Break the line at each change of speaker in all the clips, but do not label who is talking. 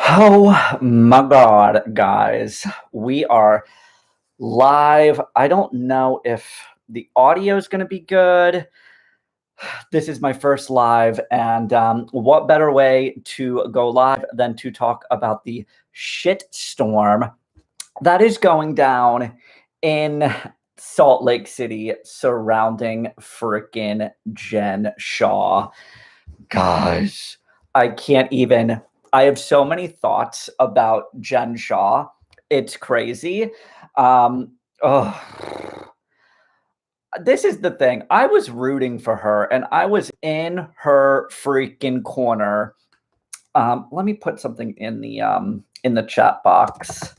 Oh my God, guys. We are live. I don't know if the audio is going to be good. This is my first live, and what better way to go live than to talk about the shit storm that is going down in Salt Lake City surrounding frickin' Jen Shah. Guys, I can't even. I have so many thoughts about Jen Shah. It's crazy. Oh, this is the thing. I was rooting for her, and I was in her freaking corner. Let me put something in the chat box.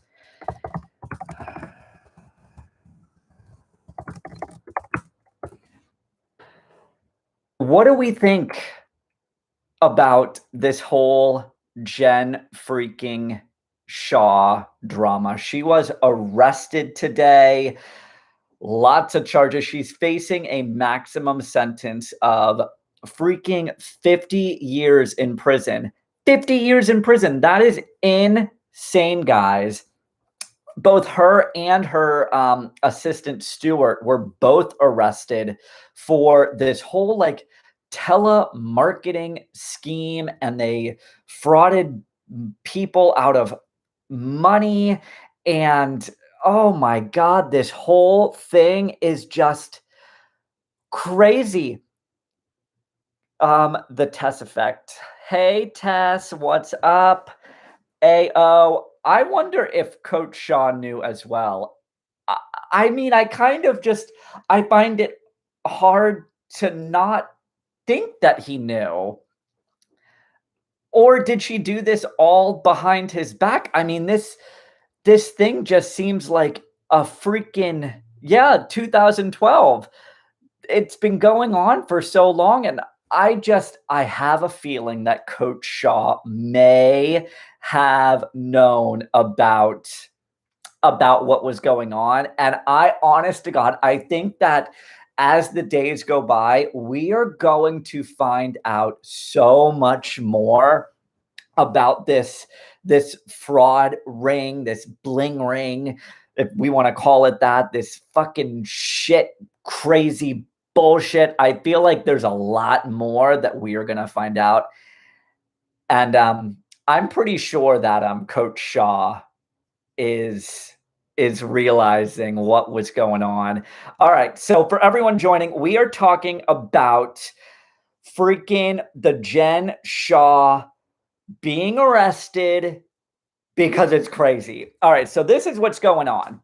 What do we think about this whole Jen freaking Shah drama? She was arrested today. Lots of charges. She's facing a maximum sentence of freaking 50 years in prison. 50 years in prison. That is insane, guys. Both her and her assistant Stuart were both arrested for this whole like telemarketing scheme, and they frauded people out of money. And oh my God, this whole thing is just crazy. The Tess effect. Hey Tess, what's up? AO. I wonder if Coach Shaw knew as well. I, I mean, I find it hard to not think that he knew. Or did she do this all behind his back? I mean, this thing just seems like a freaking 2012. It's been going on for so long, and I have a feeling that Coach Shaw may have known about what was going on. And I, honest to God, I think that as the days go by, we are going to find out so much more about this fraud ring, this bling ring, if we want to call it that, this fucking shit, crazy bullshit. I feel like there's a lot more that we are going to find out. And I'm pretty sure that Coach Shaw is realizing what was going on. All right, so for everyone joining, we are talking about freaking the Jen Shah being arrested because it's crazy. All right, so this is what's going on.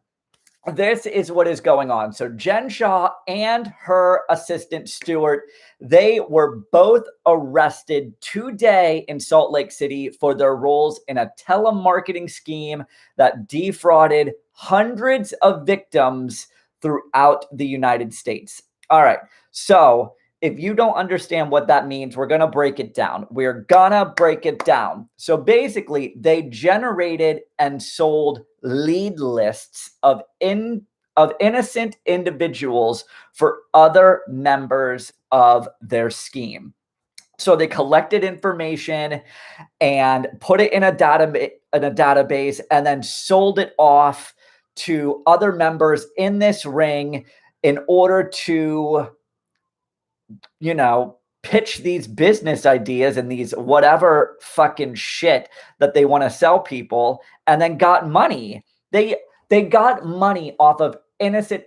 This is what is going on. So Jen Shah and her assistant Stuart, they were both arrested today in Salt Lake City for their roles in a telemarketing scheme that defrauded hundreds of victims throughout the United States. All right, so if you don't understand what that means, we're going to break it down. We're going to break it down. So basically, they generated and sold lead lists of innocent individuals for other members of their scheme. So they collected information and put it in a database and then sold it off to other members in this ring in order to pitch these business ideas and these whatever fucking shit that they want to sell people, and then got money. They got money off of innocent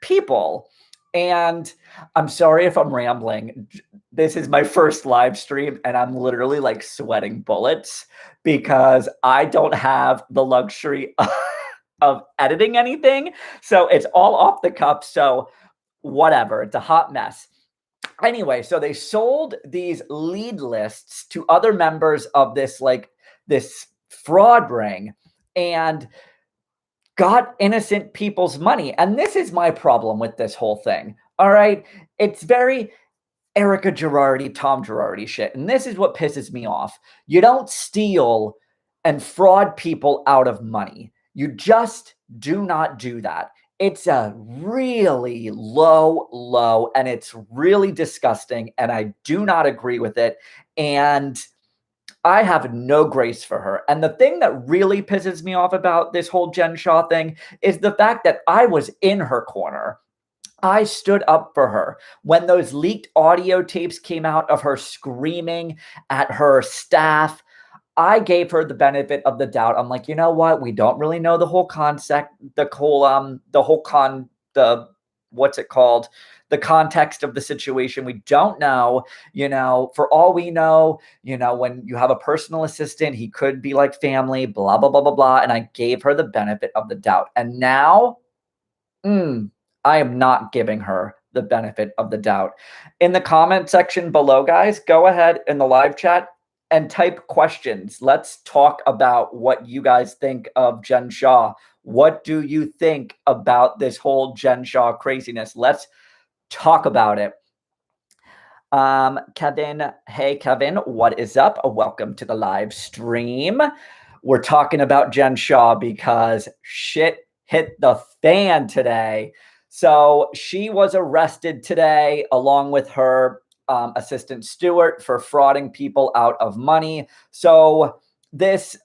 people. And I'm sorry if I'm rambling. This is my first live stream, and I'm literally like sweating bullets because I don't have the luxury of editing anything. So it's all off the cuff. So whatever, it's a hot mess. Anyway, so they sold these lead lists to other members of this fraud ring and got innocent people's money. And this is my problem with this whole thing. All right. It's very Erica Girardi, Tom Girardi shit. And this is what pisses me off. You don't steal and fraud people out of money. You just do not do that. It's a really low, and it's really disgusting, and I do not agree with it. And I have no grace for her. And the thing that really pisses me off about this whole Jen Shah thing is the fact that I was in her corner. I stood up for her when those leaked audio tapes came out of her screaming at her staff. I gave her the benefit of the doubt. I'm like, you know what? We don't really know the whole concept, the what's it called? The context of the situation. We don't know, for all we know, when you have a personal assistant, he could be like family, blah, blah, blah, blah, blah. And I gave her the benefit of the doubt. And now, I am not giving her the benefit of the doubt. In the comment section below, guys, go ahead in the live chat and type questions. Let's talk about what you guys think of Jen Shah. What do you think about this whole Jen Shah craziness? Let's talk about it. Kevin, hey, Kevin, what is up? Welcome to the live stream. We're talking about Jen Shah because shit hit the fan today. So she was arrested today along with her assistant Stuart for frauding people out of money. So this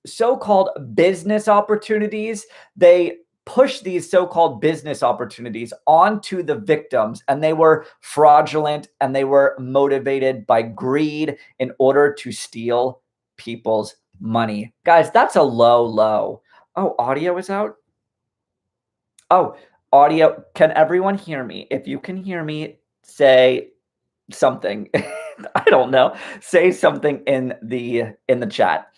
so-called business opportunities, they push these so-called business opportunities onto the victims, and they were fraudulent and they were motivated by greed in order to steal people's money. Guys, that's a low low. Oh, audio is out? Oh, audio. Can everyone hear me? If you can hear me, say something. I don't know. Say something in the chat.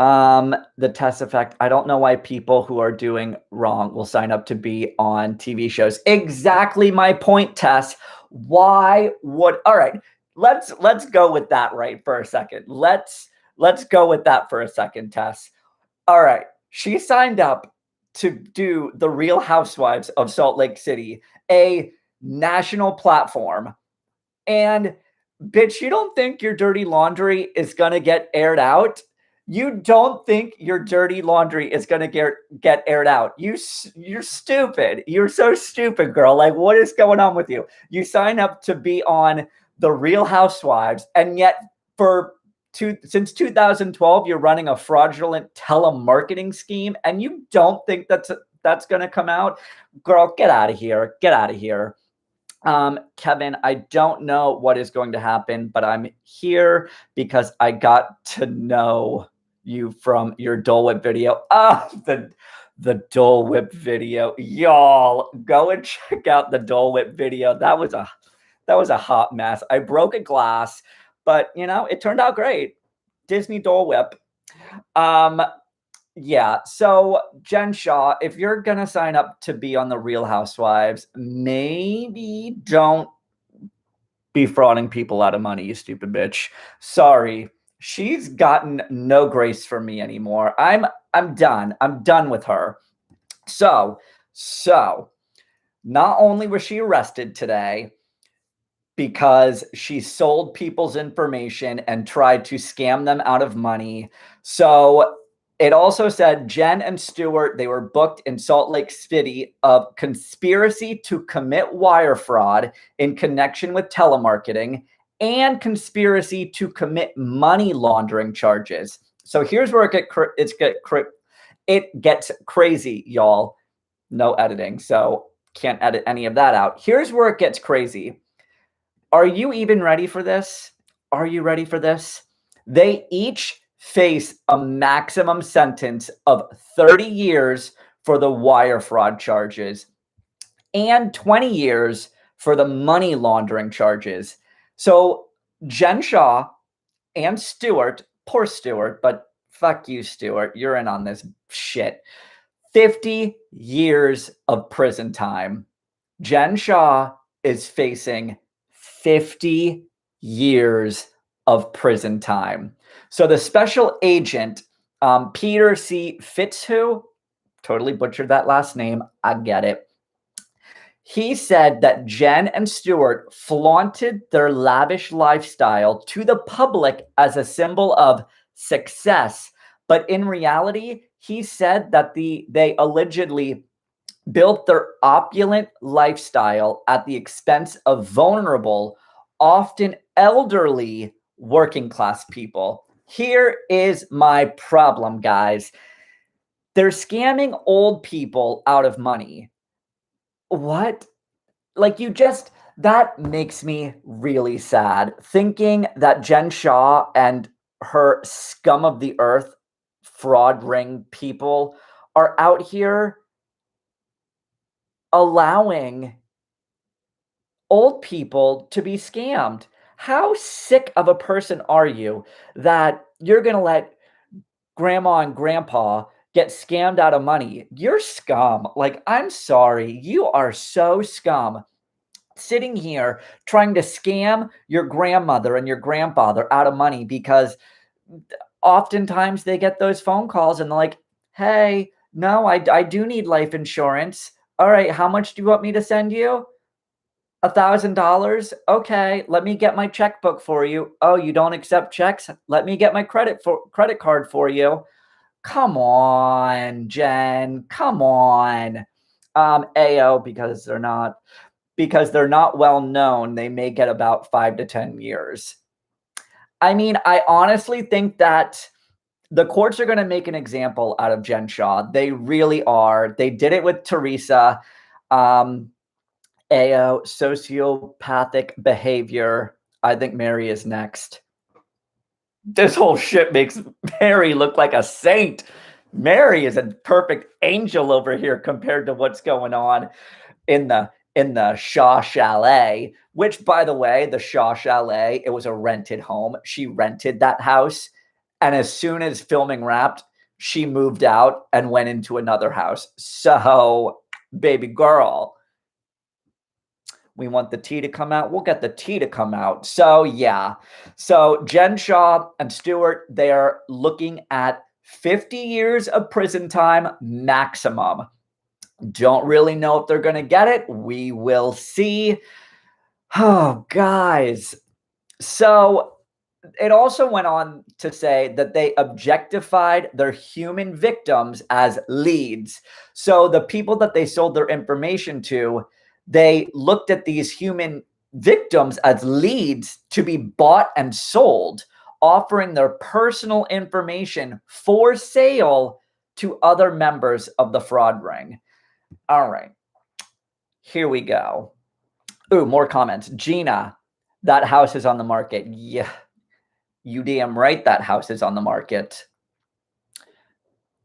The Tess effect. I don't know why people who are doing wrong will sign up to be on TV shows. Exactly my point, Tess. Why would all right, let's go with that right for a second. Let's go with that for a second, Tess. All right. She signed up to do the Real Housewives of Salt Lake City, a national platform. And bitch, you don't think your dirty laundry is going to get aired out? You don't think your dirty laundry is going to get aired out? You're stupid. You're so stupid, girl. Like, what is going on with you? You sign up to be on the Real Housewives, and yet since 2012, you're running a fraudulent telemarketing scheme, and you don't think that's going to come out? Girl, get out of here. Get out of here. Kevin, I don't know what is going to happen, but I'm here because I got to know you from your Dole Whip video. The Dole Whip video. Y'all, go and check out the Dole Whip video. That was a hot mess. I broke a glass, but it turned out great. Disney Dole Whip. Yeah, so Jen Shah, if you're going to sign up to be on the Real Housewives, maybe don't be frauding people out of money, you stupid bitch. Sorry. She's gotten no grace from me anymore. I'm done. I'm done with her. So, not only was she arrested today because she sold people's information and tried to scam them out of money. So it also said Jen and Stuart, they were booked in Salt Lake City of conspiracy to commit wire fraud in connection with telemarketing and conspiracy to commit money laundering charges. So here's where it gets crazy, y'all. No editing, so can't edit any of that out. Here's where it gets crazy. Are you even ready for this? Are you ready for this? They each face a maximum sentence of 30 years for the wire fraud charges and 20 years for the money laundering charges. So Jen Shah and Stuart, poor Stuart, but fuck you, Stuart, you're in on this shit. 50 years of prison time. Jen Shah is facing 50 years of prison time. So the special agent, Peter C. Fitzhugh, totally butchered that last name. I get it. He said that Jen and Stuart flaunted their lavish lifestyle to the public as a symbol of success. But in reality, he said that they allegedly built their opulent lifestyle at the expense of vulnerable, often elderly working class people. Here is my problem, guys. They're scamming old people out of money. What? Like, that makes me really sad. Thinking that Jen Shah and her scum of the earth fraud ring people are out here allowing old people to be scammed. How sick of a person are you that you're going to let grandma and grandpa get scammed out of money? You're scum. Like, I'm sorry. You are so scum. Sitting here trying to scam your grandmother and your grandfather out of money because oftentimes they get those phone calls and they're like, hey, no, I do need life insurance. All right, how much do you want me to send you? $1,000. Okay, let me get my checkbook for you. Oh, you don't accept checks? Let me get my credit card for you. Come on, Jen. Come on. AO, because they're not well known, they may get about 5 to 10 years. I mean, I honestly think that the courts are going to make an example out of Jen Shah. They really are. They did it with Teresa. AO, sociopathic behavior. I think Mary is next. This whole shit makes Mary look like a saint. Mary is a perfect angel over here compared to what's going on in the Shah Chalet, which, by the way, the Shah Chalet, it was a rented home. She rented that house, and as soon as filming wrapped, she moved out and went into another house. So, baby girl, we want the tea to come out. We'll get the tea to come out. So, yeah. So, Jen Shah and Stuart, they are looking at 50 years of prison time maximum. Don't really know if they're going to get it. We will see. Oh, guys. So it also went on to say that they objectified their human victims as leads. So the people that they sold their information to, they looked at these human victims as leads to be bought and sold, offering their personal information for sale to other members of the fraud ring. All right, here we go. Ooh, more comments. Gina, that house is on the market. Yeah, you damn right that house is on the market.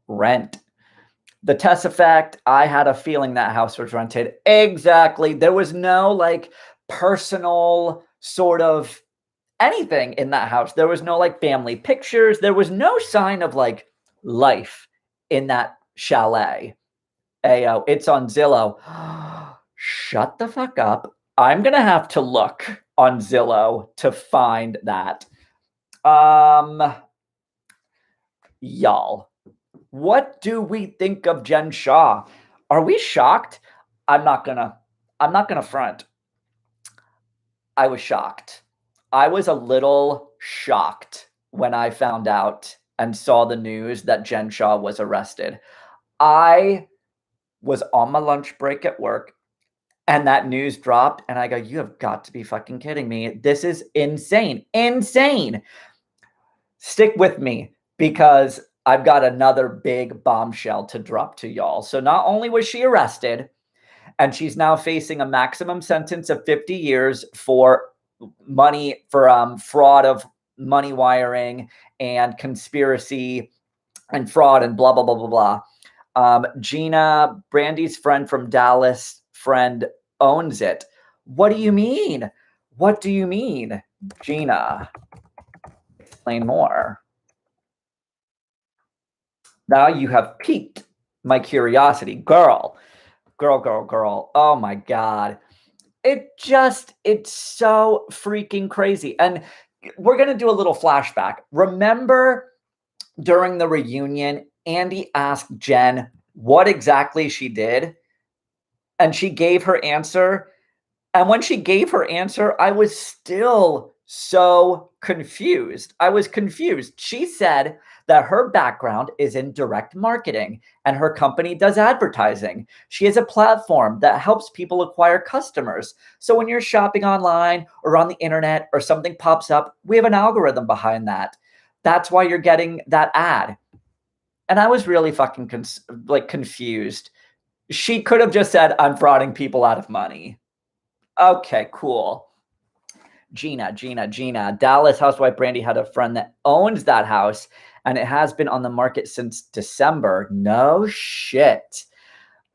Rent. The Tess effect, I had a feeling that house was rented. Exactly. There was no like personal sort of anything in that house. There was no like family pictures. There was no sign of like life in that chalet. Ayo, it's on Zillow. Shut the fuck up. I'm going to have to look on Zillow to find that. Y'all, what do we think of Jen Shah? Are we shocked? I'm not gonna front. I was shocked. I was a little shocked when I found out and saw the news that Jen Shah was arrested. I was on my lunch break at work and that news dropped and I go, you have got to be fucking kidding me. This is insane. Insane. Stick with me because I've got another big bombshell to drop to y'all. So not only was she arrested, and she's now facing a maximum sentence of 50 years for money, for fraud of money wiring and conspiracy and fraud and blah, blah, blah, blah, blah. Gina, Brandy's friend from Dallas, friend owns it. What do you mean? What do you mean? Gina, explain more. Now you have piqued my curiosity. Girl. Oh my God. It's so freaking crazy. And we're going to do a little flashback. Remember during the reunion, Andy asked Jen what exactly she did, and she gave her answer. And when she gave her answer, I was still so confused. I was confused. She said that her background is in direct marketing and her company does advertising. She has a platform that helps people acquire customers. So when you're shopping online or on the internet or something pops up, we have an algorithm behind that. That's why you're getting that ad. And I was really fucking confused. She could have just said, I'm frauding people out of money. Okay, cool. Gina. Dallas housewife Brandy had a friend that owns that house and it has been on the market since December. No shit.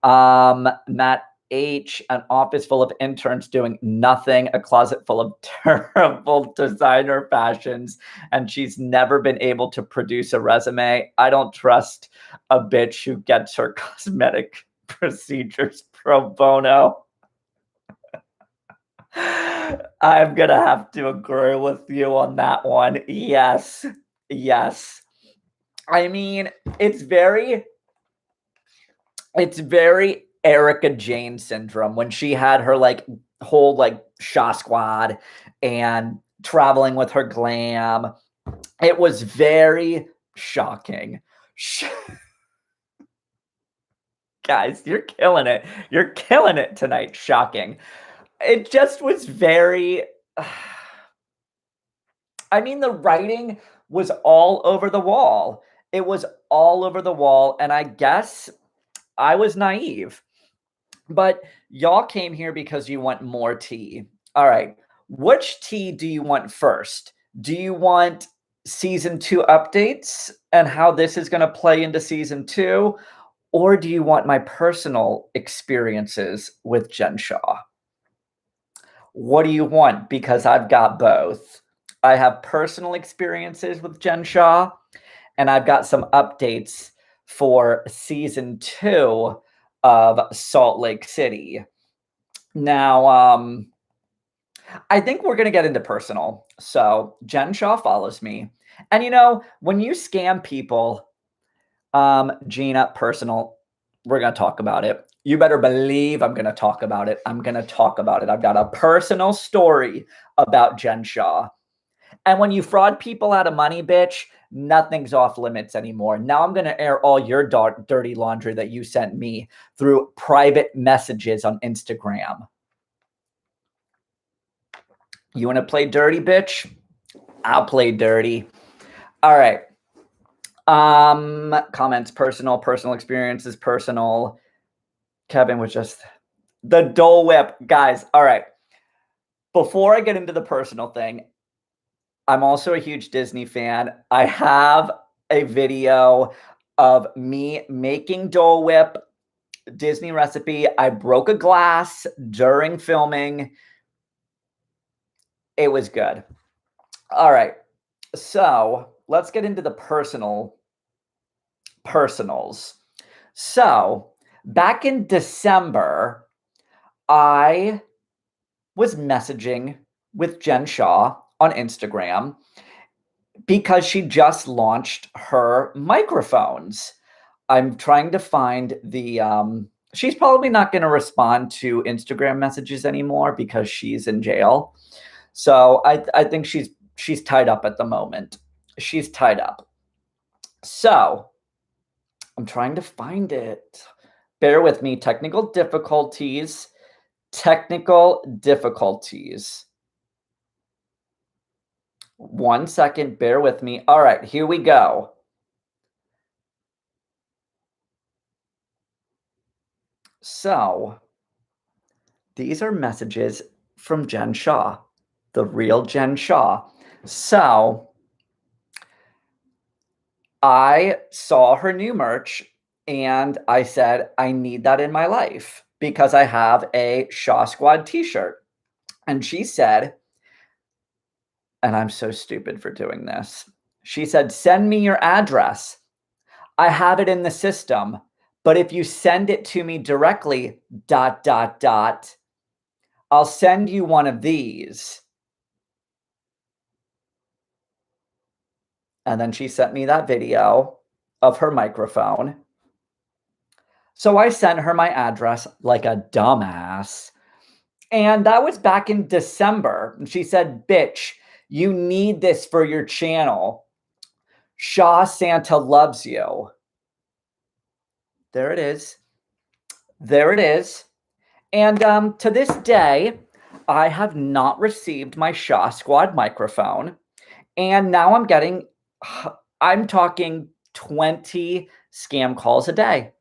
Matt H, an office full of interns doing nothing, a closet full of terrible designer fashions, and she's never been able to produce a resume. I don't trust a bitch who gets her cosmetic procedures pro bono. I'm gonna have to agree with you on that one. Yes. I mean, it's very Erica Jane syndrome when she had her whole Shaw Squad and traveling with her glam. It was very shocking. Guys, you're killing it. You're killing it tonight. Shocking. It just was very I mean, the writing was all over the wall. It was all over the wall, and I guess I was naive. But y'all came here because you want more tea. All right. Which tea do you want first? Do you want season 2 updates and how this is going to play into season 2? Or do you want my personal experiences with Jen Shah? What do you want? Because I've got both. I have personal experiences with Jen Shah, and I've got some updates for season 2 of Salt Lake City. Now, I think we're going to get into personal. So Jen Shah follows me. And when you scam people, Gina, personal, we're going to talk about it. You better believe I'm going to talk about it. I've got a personal story about Jen Shah. And when you fraud people out of money, bitch, nothing's off limits anymore. Now I'm going to air all your dirty laundry that you sent me through private messages on Instagram. You want to play dirty, bitch? I'll play dirty. All right. Comments, personal experiences, personal. Kevin was just the Dole Whip. Guys, all right. Before I get into the personal thing, I'm also a huge Disney fan. I have a video of me making Dole Whip Disney recipe. I broke a glass during filming. It was good. All right. So let's get into the personals. So back in December, I was messaging with Jen Shah on Instagram because she just launched her microphones. I'm trying to find the she's probably not going to respond to Instagram messages anymore because she's in jail. So I think she's tied up at the moment. She's tied up. So I'm trying to find it. Bear with me. Technical difficulties. One second. Bear with me. All right, here we go. So these are messages from Jen Shah, the real Jen Shah. So I saw her new merch and I said, I need that in my life because I have a Shaw Squad t-shirt. And she said, and I'm so stupid for doing this. She said, send me your address. I have it in the system, but if you send it to me directly, ... I'll send you one of these. And then she sent me that video of her microphone. So I sent her my address like a dumbass. And that was back in December. And she said, bitch, You need this for your channel. Shah Santa loves you. There it is. There it is. And to this day, I have not received my Shah Squad microphone. And now I'm talking 20 scam calls a day.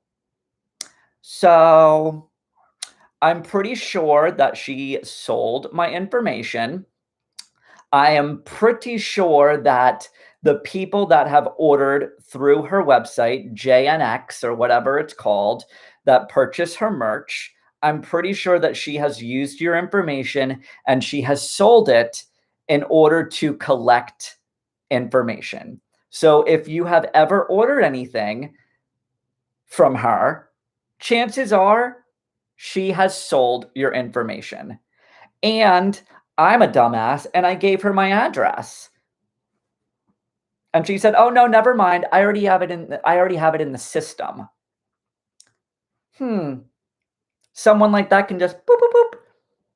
So I'm pretty sure that she sold my information. I am pretty sure that the people that have ordered through her website, JNX or whatever it's called, that purchase her merch, I'm pretty sure that she has used your information and she has sold it in order to collect information. So if you have ever ordered anything from her, chances are she has sold your information. And I'm a dumbass and I gave her my address. And she said, "Oh no, never mind. I already have it in the system." Someone like that can just boop boop boop.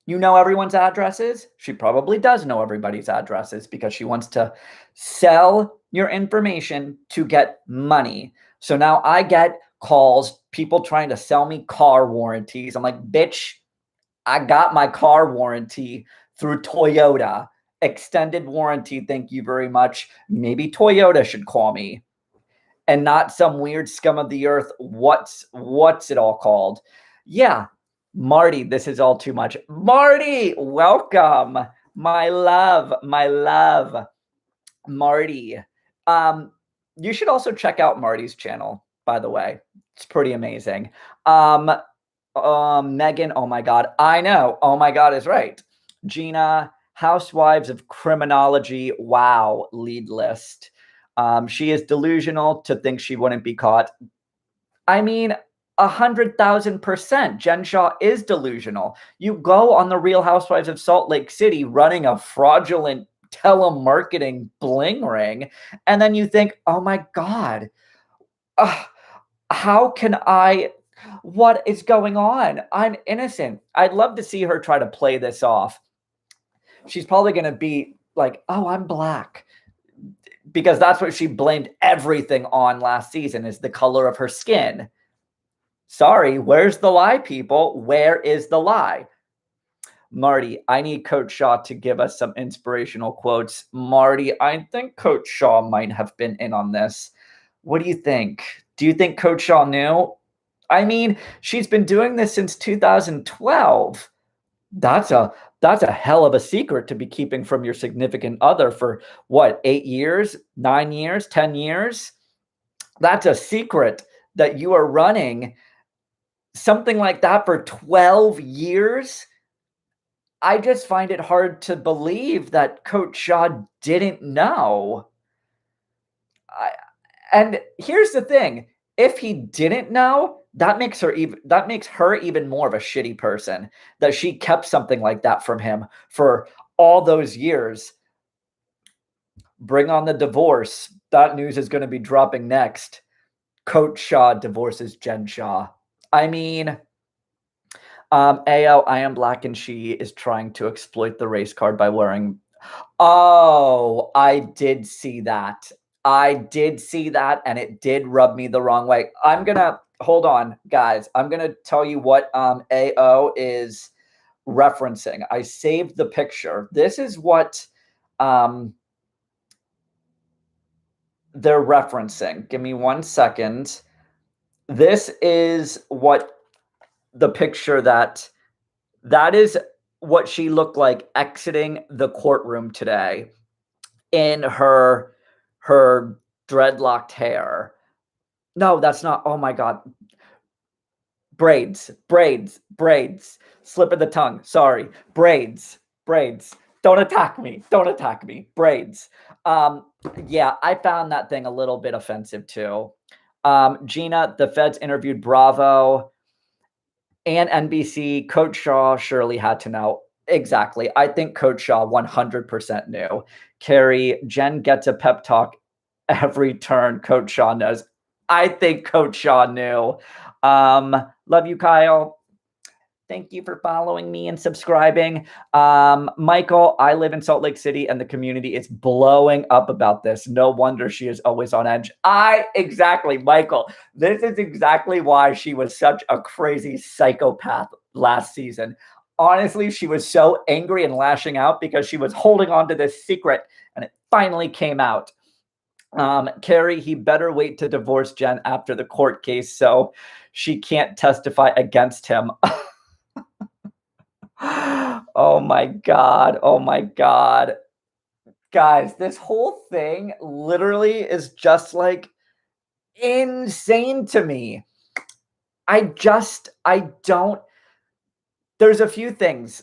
You know everyone's addresses? She probably does know everybody's addresses because she wants to sell your information to get money. So now I get calls, people trying to sell me car warranties. I'm like, "Bitch, I got my car warranty through Toyota. Extended warranty, thank you very much. Maybe Toyota should call me and not some weird scum of the earth. What's it all called?" Yeah, Marty, this is all too much. Marty, welcome. My love, my love. Marty. You should also check out Marty's channel, by the way. It's pretty amazing. Megan, oh my God, I know. Oh my God is right. Gina, Housewives of Criminology. Wow, lead list. She is delusional to think she wouldn't be caught. I mean, 100,000%. Jen Shah is delusional. You go on the Real Housewives of Salt Lake City running a fraudulent telemarketing bling ring, and then you think, oh my God, how can I? What is going on? I'm innocent. I'd love to see her try to play this off. She's probably going to be like, oh, I'm black. Because that's what she blamed everything on last season, is the color of her skin. Sorry, where's the lie, people? Where is the lie? Marty, I need Coach Shah to give us some inspirational quotes. Marty, I think Coach Shah might have been in on this. What do you think? Do you think Coach Shah knew? I mean, she's been doing this since 2012. That's a hell of a secret to be keeping from your significant other for what, 8 years, 9 years, 10 years? That's a secret that you are running something like that for 12 years. I just find it hard to believe that Coach Shah didn't know. And here's the thing, if he didn't know, that makes her even more of a shitty person, that she kept something like that from him for all those years. Bring on the divorce. That news is going to be dropping next. Coach Shah divorces Jen Shah. I mean, AO, I am black and she is trying to exploit the race card by wearing. Oh, I did see that. I did see that, and it did rub me the wrong way. I'm gonna hold on, guys. I'm gonna tell you what AO is referencing. I saved the picture. This is what they're referencing. Give me 1 second. This is what the picture that is what she looked like exiting the courtroom today in her dreadlocked hair. No, that's not. Oh my God. Braids. Slip of the tongue. Sorry. Braids. Don't attack me. Braids. Yeah, I found that thing a little bit offensive too. Gina, the feds interviewed Bravo and NBC. Coach Shah surely had to know. Exactly. I think Coach Shah 100% knew. Carrie, Jen gets a pep talk every turn. Coach Shah knows. I think Coach Shah knew. Love you, Kyle. Thank you for following me and subscribing. Michael, I live in Salt Lake City and the community is blowing up about this. No wonder she is always on edge. Exactly, Michael. This is exactly why she was such a crazy psychopath last season. Honestly, she was so angry and lashing out because she was holding on to this secret and it finally came out. Carrie, he better wait to divorce Jen after the court case so she can't testify against him. Oh my God. Oh my God. Guys, this whole thing literally is just like insane to me. I don't. There's a few things.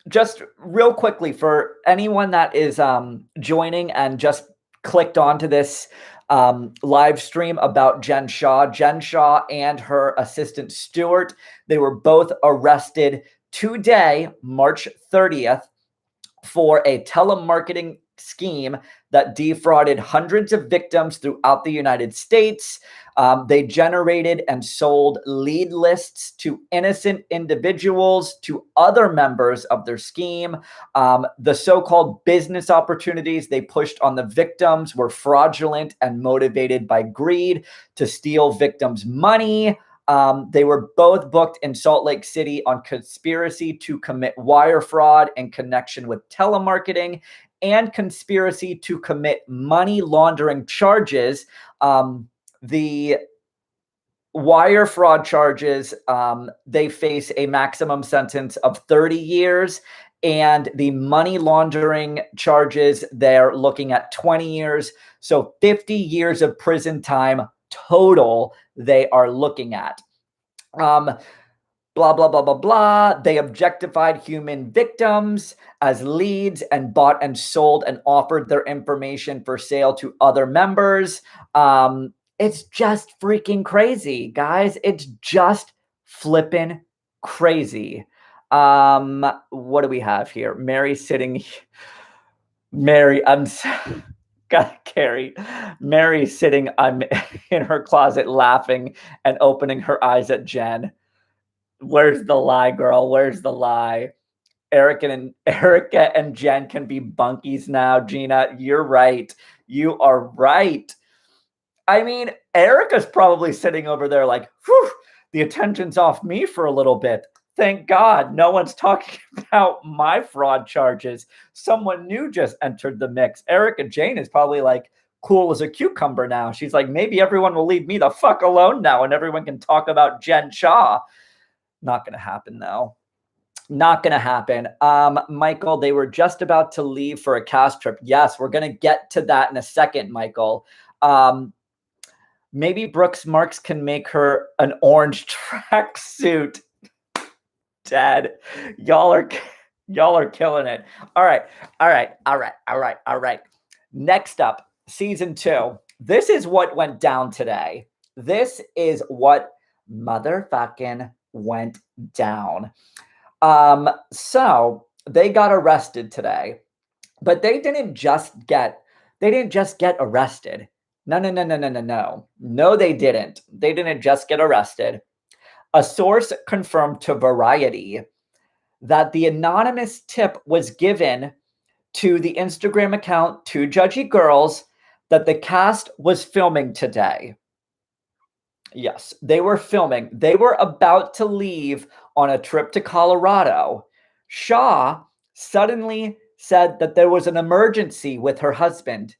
Just real quickly for anyone that is joining and just clicked onto this live stream about Jen Shah. Jen Shah and her assistant Stuart, they were both arrested today, March 30th, for a telemarketing scheme that defrauded hundreds of victims throughout the United States. They generated and sold lead lists to innocent individuals to other members of their scheme. The so-called business opportunities they pushed on the victims were fraudulent and motivated by greed to steal victims' money. They were both booked in Salt Lake City on conspiracy to commit wire fraud in connection with telemarketing and conspiracy to commit money laundering charges. The wire fraud charges, they face a maximum sentence of 30 years. And the money laundering charges, they're looking at 20 years. So 50 years of prison time total they are looking at. Blah, blah, blah, blah, blah. They objectified human victims as leads and bought and sold and offered their information for sale to other members. It's just freaking crazy, guys. It's just flipping crazy. What do we have here? Mary sitting. Mary, Carrie. Mary sitting in her closet laughing and opening her eyes at Jen. Where's the lie, girl? Where's the lie? Erica and Jen can be bunkies now. Gina, you're right. You are right. I mean, Erica's probably sitting over there like, whew, the attention's off me for a little bit. Thank God no one's talking about my fraud charges. Someone new just entered the mix. Erica Jane is probably like cool as a cucumber now. She's like, maybe everyone will leave me the fuck alone now and everyone can talk about Jen Shah. Not going to happen, though. Not going to happen. Michael, they were just about to leave for a cast trip. Yes, we're going to get to that in a second, Michael. Maybe Brooks Marks can make her an orange tracksuit. Dad, y'all are killing it. All right. Next up, season 2. This is what went down today. This is what motherfucking went down. So they got arrested today, but they didn't just get arrested. No, they didn't. They didn't just get arrested. A source confirmed to Variety that the anonymous tip was given to the Instagram account Two Judgy Girls that the cast was filming today. Yes, they were filming. They were about to leave on a trip to Colorado. Shah suddenly said that there was an emergency with her husband.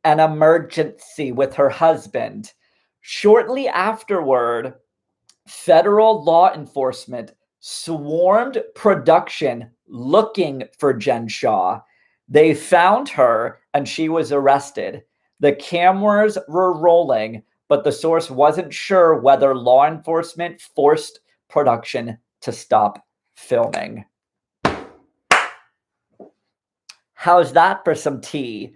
An emergency with her husband. Shortly afterward, federal law enforcement swarmed production looking for Jen Shah. They found her and she was arrested. The cameras were rolling, but the source wasn't sure whether law enforcement forced production to stop filming. How's that for some tea?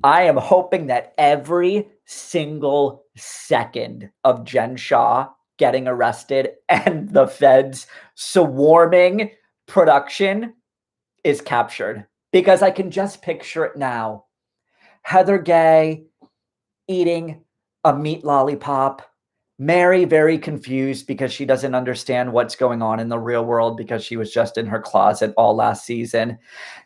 I am hoping that every single second of Jen Shah getting arrested and the feds swarming production is captured, because I can just picture it now. Heather Gay eating a meat lollipop, Mary, very confused because she doesn't understand what's going on in the real world because she was just in her closet all last season.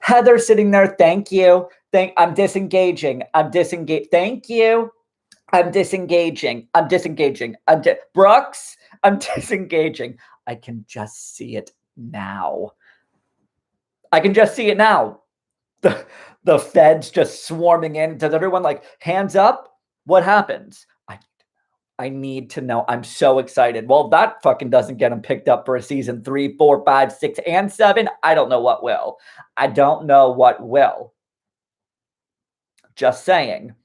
Heather sitting there, thank you. I'm disengaging. I'm disengaged. Thank you. I'm disengaging. I'm disengaging. Brooks, I'm disengaging. I can just see it now. I can just see it now. The feds just swarming in. Does everyone like hands up? What happens? I need to know. I'm so excited. Well, that fucking doesn't get him picked up for a season 3, 4, 5, 6, and 7. I don't know what will. I don't know what will. Just saying.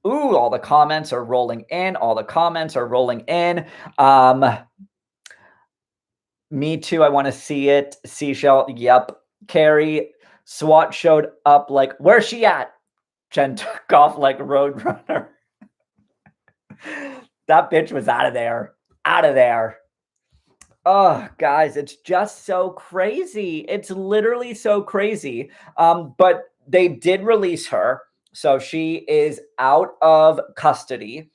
Ooh, all the comments are rolling in. All the comments are rolling in. Me too. I want to see it. Seashell. Yep. Carrie. SWAT showed up like, where's she at? Jen took off like Roadrunner. That bitch was out of there. Out of there. Oh, guys, it's just so crazy. It's literally so crazy. But they did release her. So she is out of custody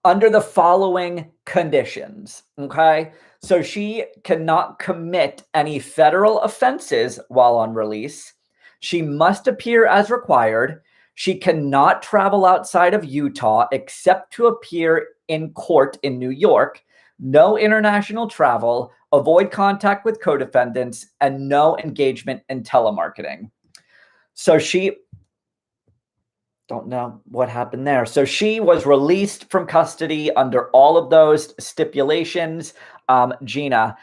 under the following conditions. Okay. So she cannot commit any federal offenses while on release. She must appear as required. She cannot travel outside of Utah except to appear in court in New York. No international travel, avoid contact with co-defendants, and no engagement in telemarketing. So she, don't know what happened there. So she was released from custody under all of those stipulations. Gina,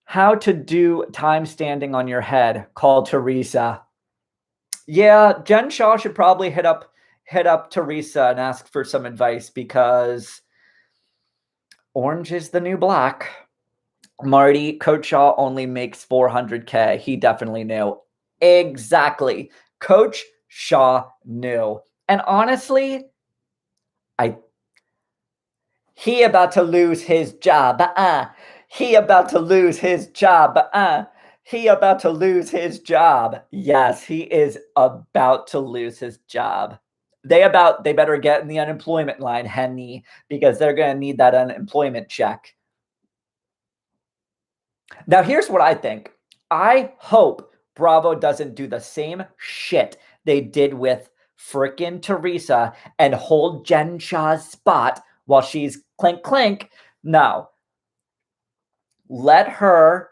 how to do time standing on your head? Call Teresa. Yeah, Jen Shah should probably hit up Teresa and ask for some advice because orange is the new black. Marty, Coach Shaw only makes $400K. He definitely knew. Exactly. Coach Shaw knew. And honestly, he about to lose his job. He about to lose his job. He about to lose his job. Yes, he is about to lose his job. They better get in the unemployment line, Henny, because they're going to need that unemployment check. Now, here's what I think. I hope Bravo doesn't do the same shit they did with frickin' Teresa and hold Jen Shah's spot while she's clink, clink. No. Let her,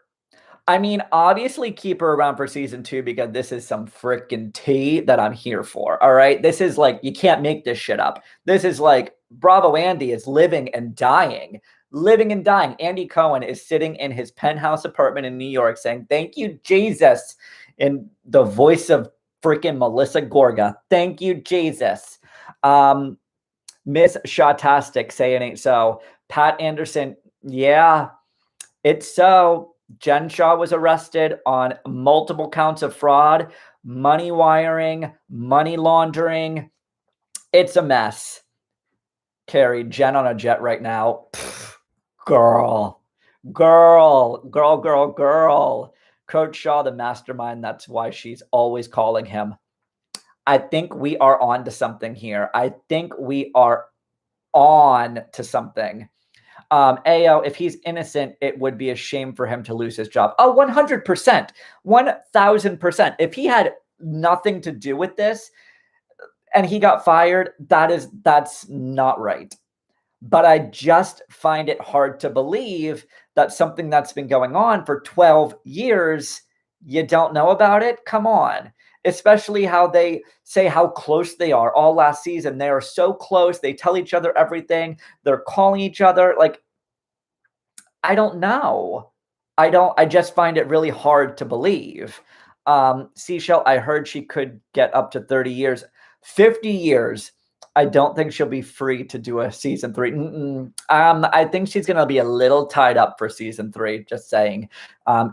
I mean, obviously keep her around for season 2 because this is some frickin' tea that I'm here for. All right. This is like, you can't make this shit up. This is like Bravo Andy is living and dying. Living and dying. Andy Cohen is sitting in his penthouse apartment in New York saying, thank you, Jesus, in the voice of freaking Melissa Gorga. Thank you, Jesus. Miss Shawtastic, say it ain't so. Pat Anderson, yeah, it's so. Jen Shah was arrested on multiple counts of fraud, money wiring, money laundering. It's a mess. Carrie, Jen on a jet right now. Pfft, girl. Coach Shaw, the mastermind. That's why she's always calling him. I think we are on to something here. I think we are on to something. AO, if he's innocent, it would be a shame for him to lose his job. Oh, 100%. 1,000%. If he had nothing to do with this and he got fired, that's not right. But I just find it hard to believe that something that's been going on for 12 years, you don't know about it? Come on. Especially how they say how close they are all last season. They are so close. They tell each other everything. They're calling each other. Like, I don't know. I just find it really hard to believe. Seashell, I heard she could get up to 30 years. 50 years. I don't think she'll be free to do a season 3. I think she's going to be a little tied up for season 3. Just saying.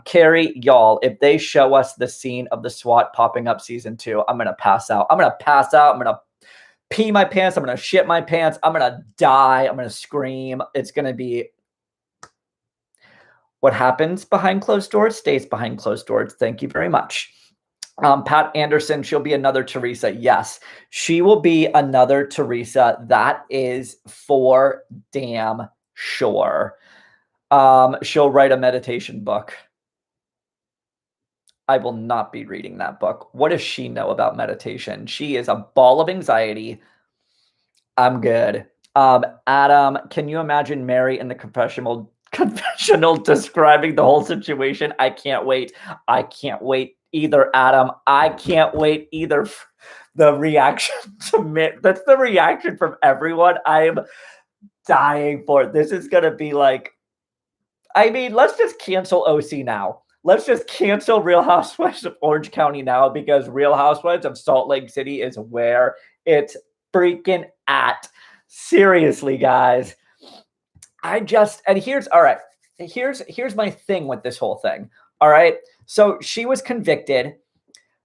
Carrie, y'all, if they show us the scene of the SWAT popping up season 2, I'm going to pass out. I'm going to pass out. I'm going to pee my pants. I'm going to shit my pants. I'm going to die. I'm going to scream. It's going to be what happens behind closed doors stays behind closed doors. Thank you very much. Pat Anderson, she'll be another Teresa. Yes, she will be another Teresa. That is for damn sure. She'll write a meditation book. I will not be reading that book. What does she know about meditation? She is a ball of anxiety. I'm good. Adam, can you imagine Mary in the confessional describing the whole situation? I can't wait. I can't wait either, Adam. I can't wait either. The reaction to me, that's the reaction from everyone. I am dying for it. This is gonna be like, I mean, let's just cancel OC now. Let's just cancel Real Housewives of Orange County now, because Real Housewives of Salt Lake City is where it's freaking at. Seriously, guys. And here's all right. Here's my thing with this whole thing. All right. So she was convicted,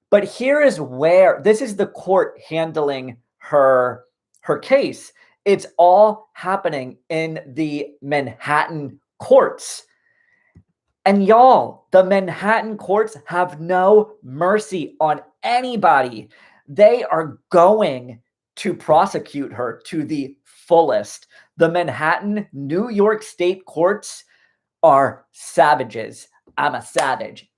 but here is where this is the court handling her case. It's all happening in the Manhattan courts. And y'all, the Manhattan courts have no mercy on anybody. They are going to prosecute her to the fullest. The Manhattan, New York State courts are savages. I'm a savage.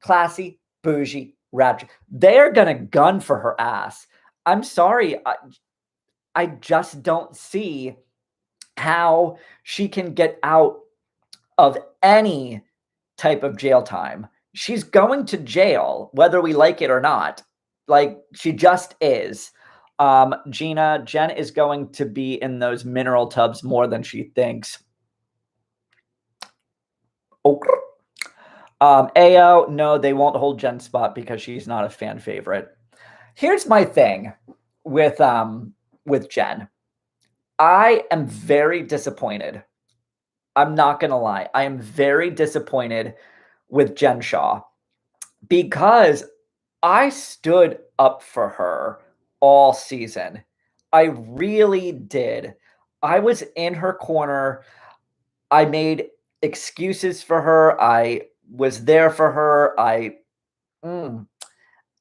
Classy, bougie, ratchet. They're going to gun for her ass. I'm sorry. I just don't see how she can get out of any type of jail time. She's going to jail, whether we like it or not. Like, she just is. Jen is going to be in those mineral tubs more than she thinks. Ao, no, they won't hold Jen's spot because she's not a fan favorite. Here's my thing with Jen. I am very disappointed. I'm not going to lie. I am very disappointed with Jen Shah because I stood up for her all season. I really did. I was in her corner. I made excuses for her. I was there for her. And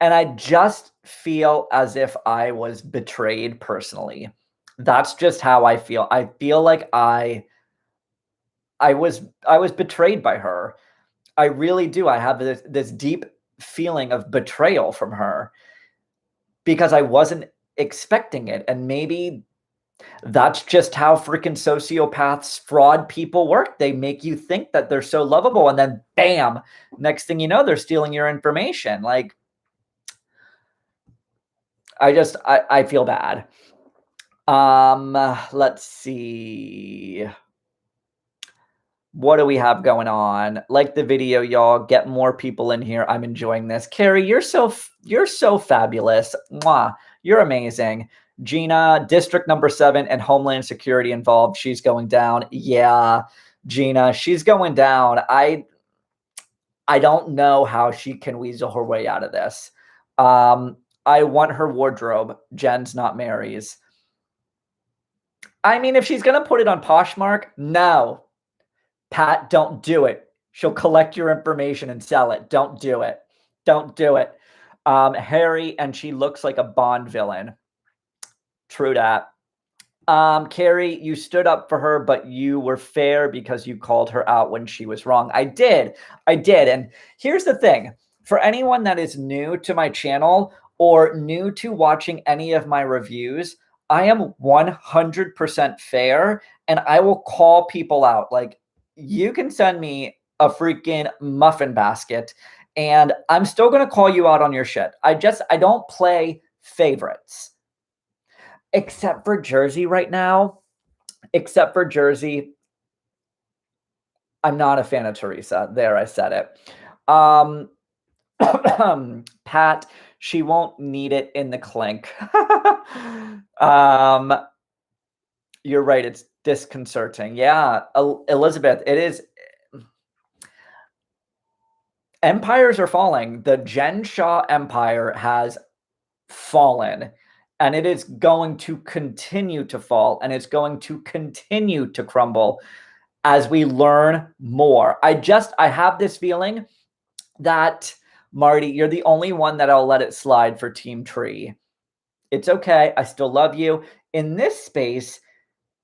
I just feel as if I was betrayed personally. That's just how I feel. I feel like I was betrayed by her. I really do. I have this deep feeling of betrayal from her because I wasn't expecting it. And maybe that's just how freaking sociopaths, fraud people work. They make you think that they're so lovable, and then bam, next thing you know, they're stealing your information. Like, I feel bad. Let's see. What do we have going on? Like the video, y'all. Get more people in here. I'm enjoying this. Carrie, you're so fabulous. Mwah. You're amazing. Gina, District Number 7 and Homeland Security involved. She's going down. Yeah, Gina, she's going down. I don't know how she can weasel her way out of this. I want her wardrobe. Jen's, not Mary's. I mean, if she's going to put it on Poshmark, no. Pat, don't do it. She'll collect your information and sell it. Don't do it. Don't do it. Harry, and she looks like a Bond villain. True that. Carrie, you stood up for her, but you were fair because you called her out when she was wrong. I did. And here's the thing. For anyone that is new to my channel or new to watching any of my reviews, I am 100% fair, and I will call people out. Like, you can send me a freaking muffin basket and I'm still going to call you out on your shit. I don't play favorites. Except for Jersey right now. Except for Jersey. I'm not a fan of Teresa. There, I said it. Pat, she won't need it in the clink. You're right. It's disconcerting. Yeah, Elizabeth, it is. Empires are falling. The Jen Shah empire has fallen, and it is going to continue to fall, and it's going to continue to crumble as we learn more. I have this feeling that Marty, you're the only one that I'll let it slide for Team Tree. It's okay. I still love you. In this space,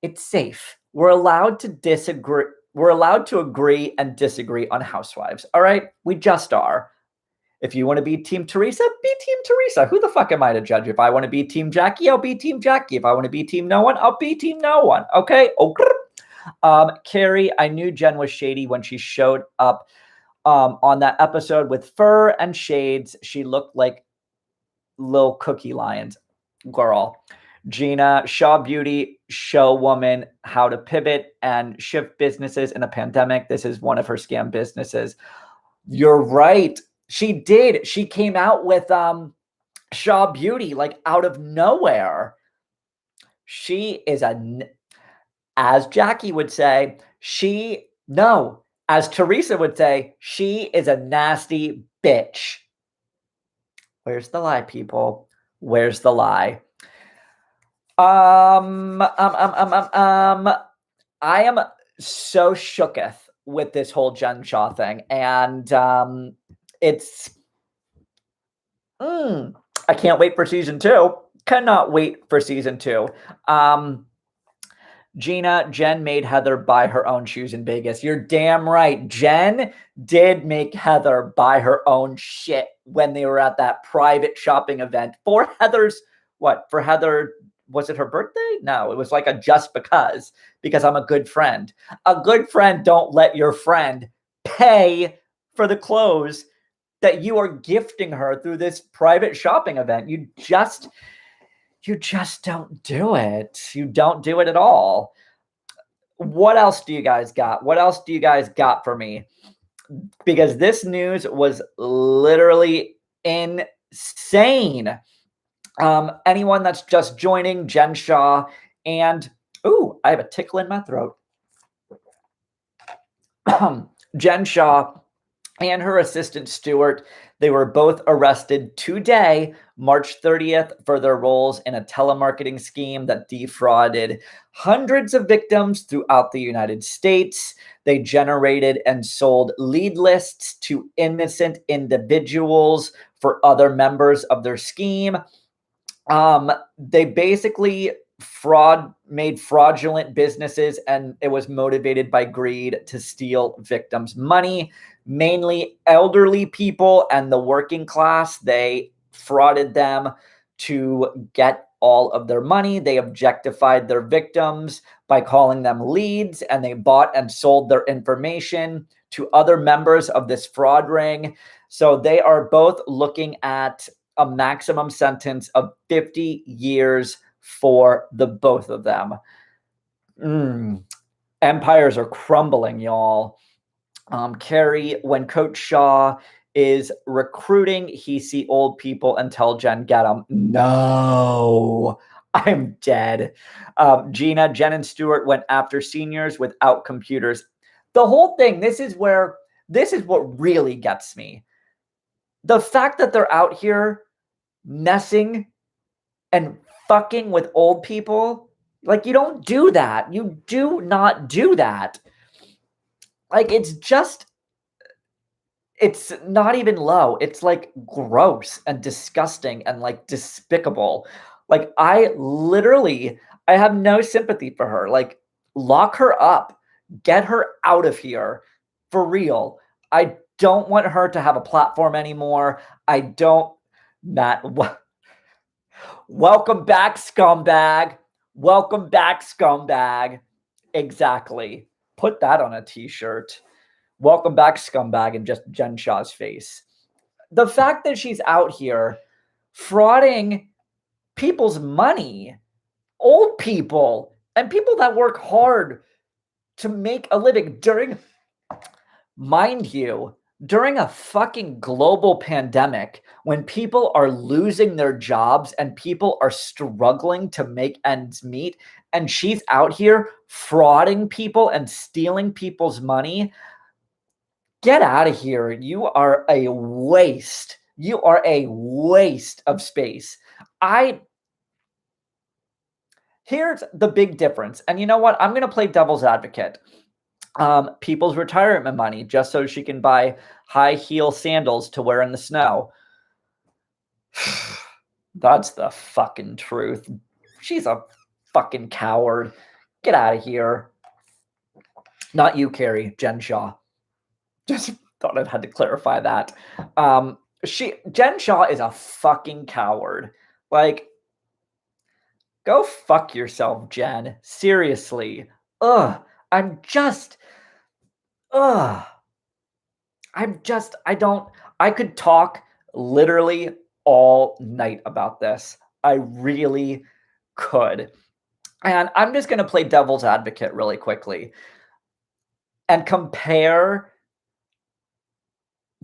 it's safe. We're allowed to disagree. We're allowed to agree and disagree on Housewives. All right? We just are. If you want to be Team Teresa, be Team Teresa. Who the fuck am I to judge? If I want to be Team Jackie, I'll be Team Jackie. If I want to be Team No One, I'll be Team No One. Okay? Okay. Carrie, I knew Jen was shady when she showed up on that episode with fur and shades. She looked like Lil Cookie Lions. Girl. Gina, Shaw Beauty, show woman how to pivot and shift businesses in a pandemic. This is one of her scam businesses. You're right. She did. She came out with Shaw Beauty like out of nowhere. She is as Jackie would say, as Teresa would say, she is a nasty bitch. Where's the lie, people? Where's the lie? I am so shooketh with this whole Jen Shah thing, and it's I can't wait for season 2. Cannot wait for season 2. Gina, Jen made Heather buy her own shoes in Vegas. You're damn right. Jen did make Heather buy her own shit when they were at that private shopping event for Heather's, for Heather, was it her birthday? No, it was like a just because I'm a good friend. A good friend don't let your friend pay for the clothes that you are gifting her through this private shopping event. You just don't do it. You don't do it at all. What else do you guys got? What else do you guys got for me? Because this news was literally insane. Anyone that's just joining, Jen Shah, and I have a tickle in my throat. Jen Shah and her assistant Stuart, they were both arrested today, March 30th, for their roles in a telemarketing scheme that defrauded hundreds of victims throughout the United States. They generated and sold lead lists to innocent individuals for other members of their scheme. They basically made fraudulent businesses, and it was motivated by greed to steal victims' money, mainly elderly people and the working class. They frauded them to get all of their money. They objectified their victims by calling them leads, and they bought and sold their information to other members of this fraud ring. So they are both looking at a maximum sentence of 50 years for the both of them. Empires are crumbling, y'all. Carrie, when Coach Shah is recruiting, he see old people and tell Jen, get them. No, I'm dead. Gina, Jen and Stuart went after seniors without computers. The whole thing, this is what really gets me. The fact that they're out here messing and fucking with old people, like, you don't do that. You do not do that. Like, it's not even low. It's like gross and disgusting and like despicable. Like, I have no sympathy for her. Like, lock her up, get her out of here for real. I don't want her to have a platform anymore. Matt, welcome back, scumbag. Welcome back, scumbag. Exactly. Put that on a t-shirt. Welcome back, scumbag, and just Jen Shah's face. The fact that she's out here frauding people's money, old people, and people that work hard to make a living mind you, during a fucking global pandemic, when people are losing their jobs and people are struggling to make ends meet, and she's out here frauding people and stealing people's money, get out of here. You are a waste. You are a waste of space. Here's the big difference. And you know what? I'm going to play devil's advocate. people's retirement money just so she can buy high heel sandals to wear in the snow. That's the fucking truth. She's a fucking coward. Get out of here. Not you, Carrie, Jen Shah. Just thought I had to clarify that. Jen Shah is a fucking coward. Like, go fuck yourself, Jen. Seriously. Ugh. I'm just. Ugh. I could talk literally all night about this. I really could. And I'm just going to play devil's advocate really quickly and compare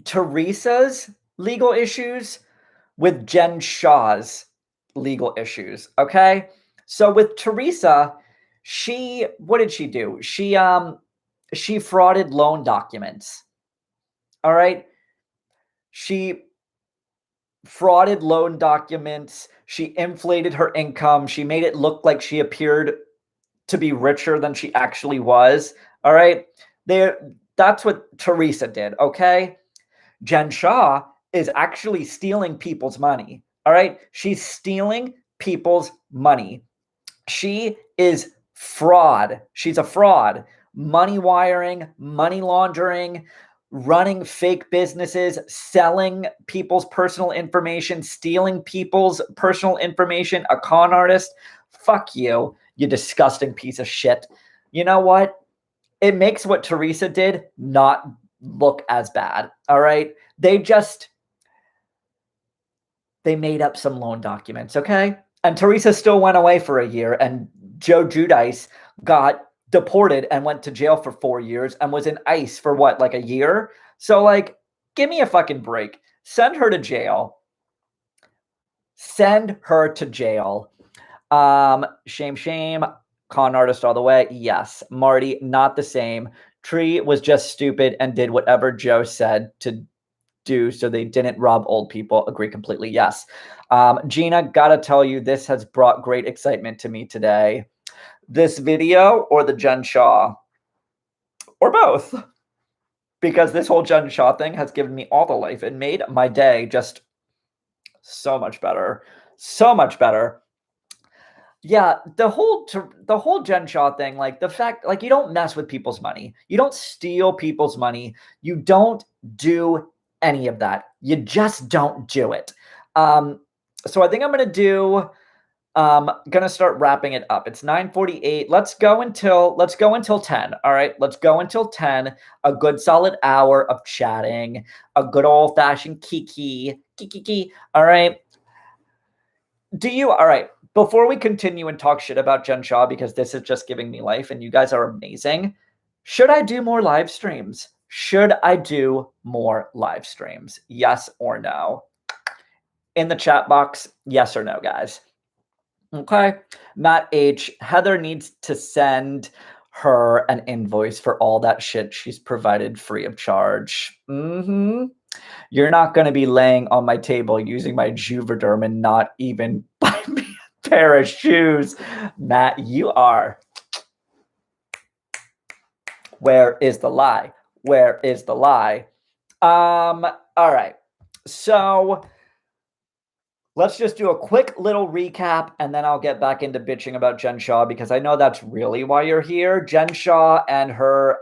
Teresa's legal issues with Jen Shah's legal issues. Okay. So with Teresa, what did she do? She frauded loan documents. All right. She frauded loan documents. She inflated her income. She made it look like she appeared to be richer than she actually was. All right. That's what Teresa did. Okay. Jen Shah is actually stealing people's money. All right. She's stealing people's money. She is fraud. She's a fraud. Money wiring, money laundering, running fake businesses, selling people's personal information, stealing people's personal information, a con artist. Fuck you, you disgusting piece of shit. You know what? It makes what Teresa did not look as bad. All right. They made up some loan documents. Okay. And Teresa still went away for a year, and Joe Giudice got deported and went to jail for 4 years and was in ICE for what, like a year? So, like, give me a fucking break. Send her to jail. Send her to jail. Shame. Con artist all the way. Yes. Marty, not the same. Tree was just stupid and did whatever Joe said to do so they didn't rob old people. Agree completely. Yes. Gina, gotta tell you, this has brought great excitement to me today. This video or the Jen Shah? Or both. Because this whole Jen Shah thing has given me all the life. It made my day just so much better. So much better. Yeah, the whole Jen Shah thing, like the fact, like, you don't mess with people's money. You don't steal people's money. You don't do any of that. You just don't do it. So I think I'm gonna start wrapping it up. It's 9:48. Let's go until 10. All right, let's go until 10. A good solid hour of chatting, a good old fashioned kiki. All right. All right. Before we continue and talk shit about Jen Shah, because this is just giving me life and you guys are amazing, should I do more live streams? Should I do more live streams? Yes or no? In the chat box, yes or no, guys. Okay. Matt H. Heather needs to send her an invoice for all that shit she's provided free of charge. You're not going to be laying on my table using my Juvederm and not even buy me a pair of shoes. Matt, you are. Where is the lie? Where is the lie? All right. So let's just do a quick little recap, and then I'll get back into bitching about Jen Shah, because I know that's really why you're here. Jen Shah and her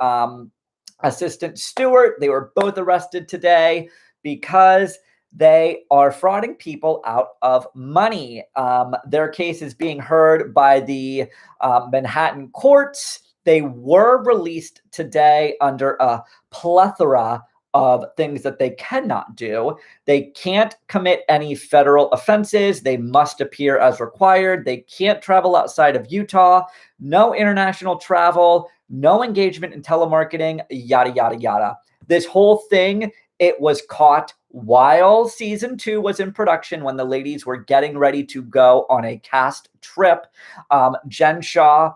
assistant Stuart, they were both arrested today because they are frauding people out of money. Their case is being heard by the Manhattan courts. They were released today under a plethora of things that they cannot do. They can't commit any federal offenses. They must appear as required. They can't travel outside of Utah. No international travel, no engagement in telemarketing, yada, yada, yada. This whole thing, it was caught while season 2 was in production, when the ladies were getting ready to go on a cast trip. Jen Shah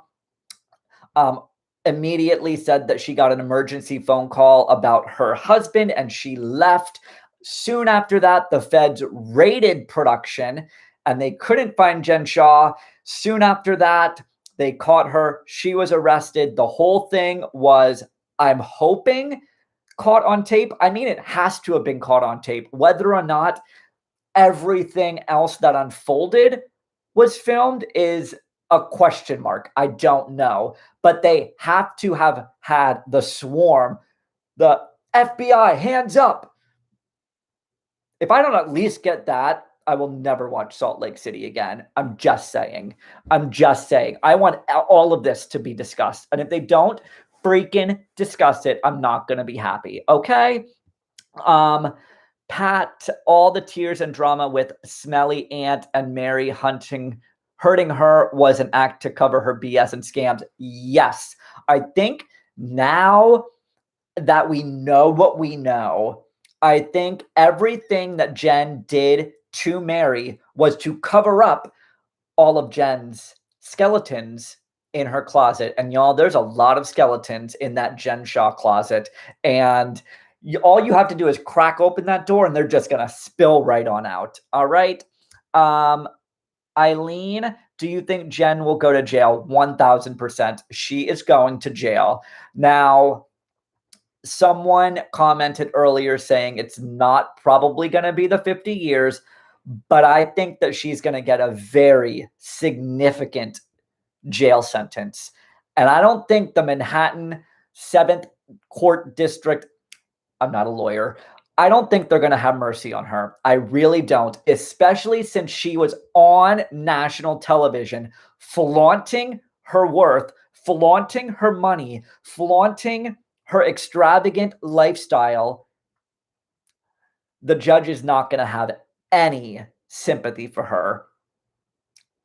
immediately said that she got an emergency phone call about her husband, and she left. Soon after that, the feds raided production and they couldn't find Jen Shah. Soon after that, they caught her. She was arrested. The whole thing was I'm hoping caught on tape. I mean, it has to have been caught on tape. Whether or not everything else that unfolded was filmed is a question mark. I don't know. But they have to have had the swarm, the FBI, hands up. If I don't at least get that, I will never watch Salt Lake City again. I'm just saying. I'm just saying. I want all of this to be discussed. And if they don't freaking discuss it, I'm not going to be happy. Okay? Pat, all the tears and drama with Smelly Aunt and Mary hurting her was an act to cover her BS and scams. Yes. I think now that we know what we know, I think everything that Jen did to Mary was to cover up all of Jen's skeletons in her closet. And y'all, there's a lot of skeletons in that Jen Shah closet. And all you have to do is crack open that door and they're just going to spill right on out. All right. Eileen, do you think Jen will go to jail? 1000%. She is going to jail. Now, someone commented earlier saying it's not probably going to be the 50 years, but I think that she's going to get a very significant jail sentence. And I don't think the Manhattan 7th Court District, I'm not a lawyer, I don't think they're going to have mercy on her. I really don't, especially since she was on national television flaunting her worth, flaunting her money, flaunting her extravagant lifestyle. The judge is not going to have any sympathy for her.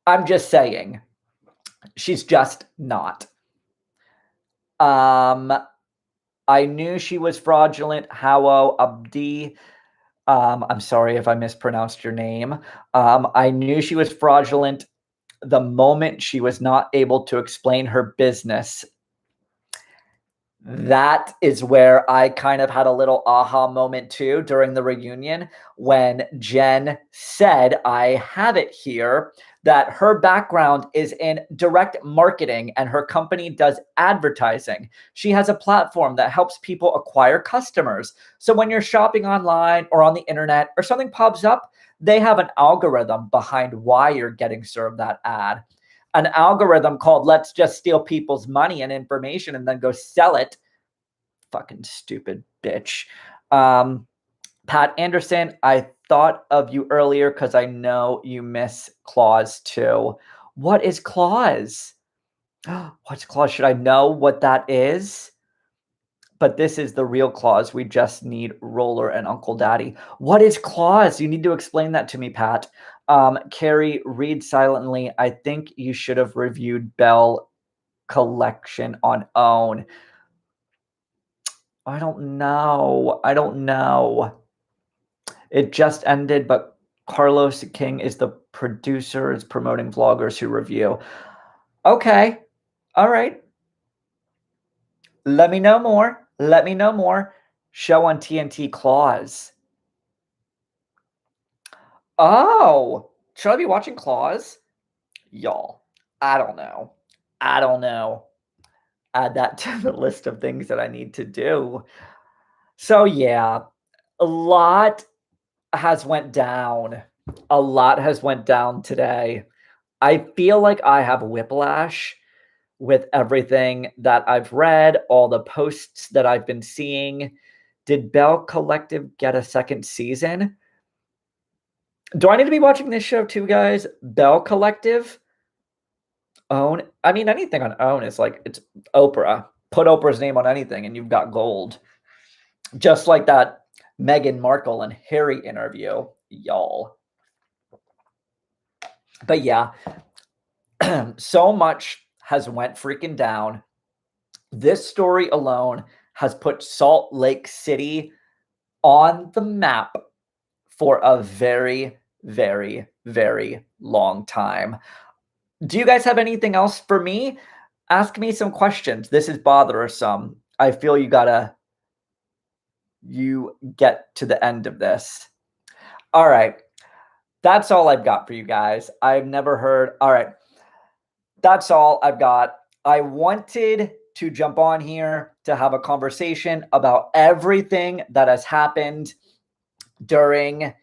I'm just saying. She's just not. I knew she was fraudulent. Hawo Abdi. I'm sorry if I mispronounced your name. I knew she was fraudulent the moment she was not able to explain her business. That is where I kind of had a little aha moment too during the reunion when Jen said, I have it here, that her background is in direct marketing and her company does advertising. She has a platform that helps people acquire customers. So when you're shopping online or on the internet or something pops up, they have an algorithm behind why you're getting served that ad. An algorithm called let's just steal people's money and information and then go sell it. Fucking stupid bitch. Pat Anderson, I thought of you earlier because I know you miss Claus too. What is Claus? What's Claus? Should I know what that is? But this is the real Claus. We just need Roller and Uncle Daddy. What is Claus? You need to explain that to me, Pat. Carrie, read silently. I think you should have reviewed Bell Collection on OWN. I don't know. I don't know. It just ended, but Carlos King is the producer, is promoting vloggers who review. Okay. All right. Let me know more. Let me know more. Show on TNT Claus. Oh, should I be watching Claus? Y'all, I don't know. I don't know. Add that to the list of things that I need to do. So yeah, a lot has went down. A lot has went down today. I feel like I have whiplash with everything that I've read, all the posts that I've been seeing. Did Bell Collective get a second season? Do I need to be watching this show too, guys? Bell Collective? OWN? I mean, anything on OWN is like, it's Oprah. Put Oprah's name on anything and you've got gold. Just like that Meghan Markle and Harry interview, y'all. But yeah, so much has went freaking down. This story alone has put Salt Lake City on the map for a very, very, very long time. Do you guys have anything else for me? Ask me some questions. This is bothersome. I feel you get to the end of this. All right. That's all I've got for you guys. I've never heard. All right. That's all I've got. I wanted to jump on here to have a conversation about everything that has happened during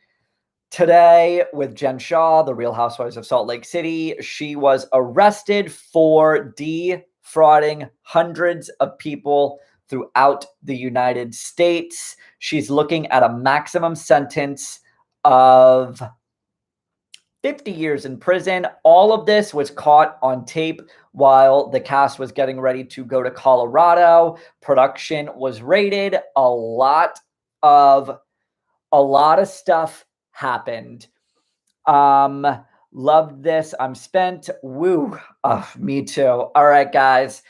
today with Jen Shah, the Real Housewives of Salt Lake City. She was arrested for defrauding hundreds of people throughout the United States. She's looking at a maximum sentence of 50 years in prison. All of this was caught on tape while the cast was getting ready to go to Colorado. Production was raided. A lot of stuff happened. Loved this. I'm spent. Woo. Me too. All right, guys.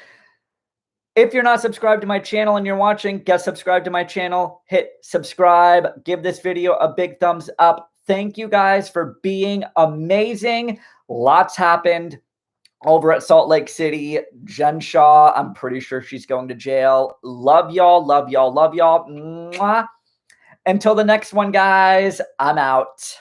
If you're not subscribed to my channel and you're watching, get subscribed to my channel. Hit subscribe. Give this video a big thumbs up. Thank you guys for being amazing. Lots happened over at Salt Lake City. Jen Shah, I'm pretty sure she's going to jail. Love y'all. Love y'all. Love y'all. Mwah. Until the next one, guys, I'm out.